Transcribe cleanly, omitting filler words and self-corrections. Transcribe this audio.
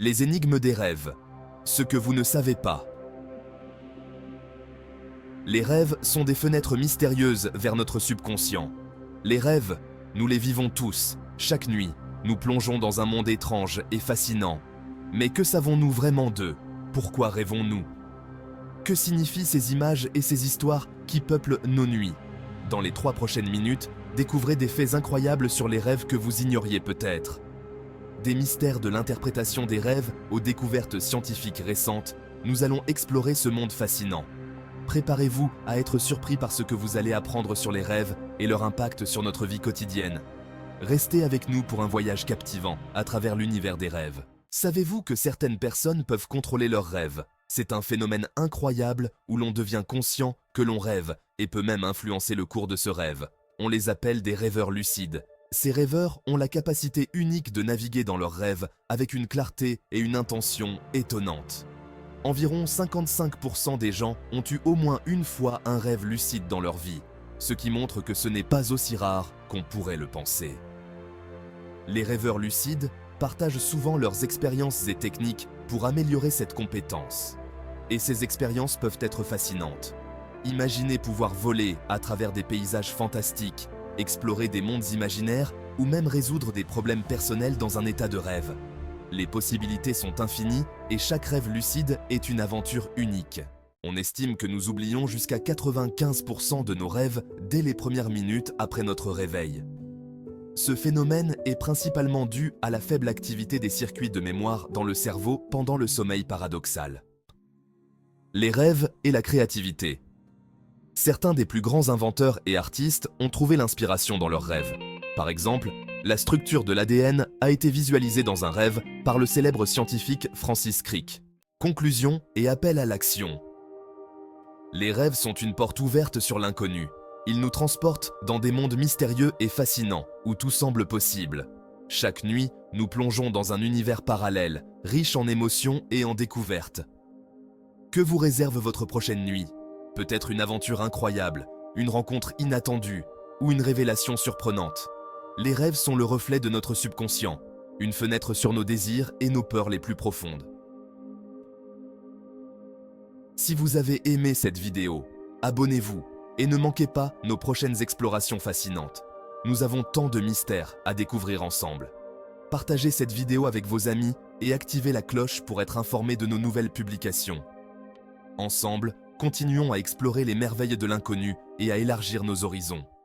Les énigmes des rêves. Ce que vous ne savez pas. Les rêves sont des fenêtres mystérieuses vers notre subconscient. Les rêves, nous les vivons tous, chaque nuit. Nous plongeons dans un monde étrange et fascinant. Mais que savons-nous vraiment d'eux? Pourquoi rêvons-nous? Que signifient ces images et ces histoires qui peuplent nos nuits? Dans les 3 prochaines minutes, découvrez des faits incroyables sur les rêves que vous ignoriez peut-être. Des mystères de l'interprétation des rêves aux découvertes scientifiques récentes, nous allons explorer ce monde fascinant. Préparez-vous à être surpris par ce que vous allez apprendre sur les rêves et leur impact sur notre vie quotidienne. Restez avec nous pour un voyage captivant à travers l'univers des rêves. Savez-vous que certaines personnes peuvent contrôler leurs rêves? C'est un phénomène incroyable où l'on devient conscient que l'on rêve et peut même influencer le cours de ce rêve. On les appelle des rêveurs lucides. Ces rêveurs ont la capacité unique de naviguer dans leurs rêves avec une clarté et une intention étonnantes. Environ 55% des gens ont eu au moins une fois un rêve lucide dans leur vie, ce qui montre que ce n'est pas aussi rare qu'on pourrait le penser. Les rêveurs lucides partagent souvent leurs expériences et techniques pour améliorer cette compétence. Et ces expériences peuvent être fascinantes. Imaginez pouvoir voler à travers des paysages fantastiques, explorer des mondes imaginaires ou même résoudre des problèmes personnels dans un état de rêve. Les possibilités sont infinies et chaque rêve lucide est une aventure unique. On estime que nous oublions jusqu'à 95% de nos rêves dès les premières minutes après notre réveil. Ce phénomène est principalement dû à la faible activité des circuits de mémoire dans le cerveau pendant le sommeil paradoxal. Les rêves et la créativité. Certains des plus grands inventeurs et artistes ont trouvé l'inspiration dans leurs rêves. Par exemple, la structure de l'ADN a été visualisée dans un rêve par le célèbre scientifique Francis Crick. Conclusion et appel à l'action. Les rêves sont une porte ouverte sur l'inconnu. Ils nous transportent dans des mondes mystérieux et fascinants, où tout semble possible. Chaque nuit, nous plongeons dans un univers parallèle, riche en émotions et en découvertes. Que vous réserve votre prochaine nuit? Peut-être une aventure incroyable, une rencontre inattendue ou une révélation surprenante. Les rêves sont le reflet de notre subconscient, une fenêtre sur nos désirs et nos peurs les plus profondes. Si vous avez aimé cette vidéo, abonnez-vous et ne manquez pas nos prochaines explorations fascinantes. Nous avons tant de mystères à découvrir ensemble. Partagez cette vidéo avec vos amis et activez la cloche pour être informé de nos nouvelles publications. Ensemble, continuons à explorer les merveilles de l'inconnu et à élargir nos horizons.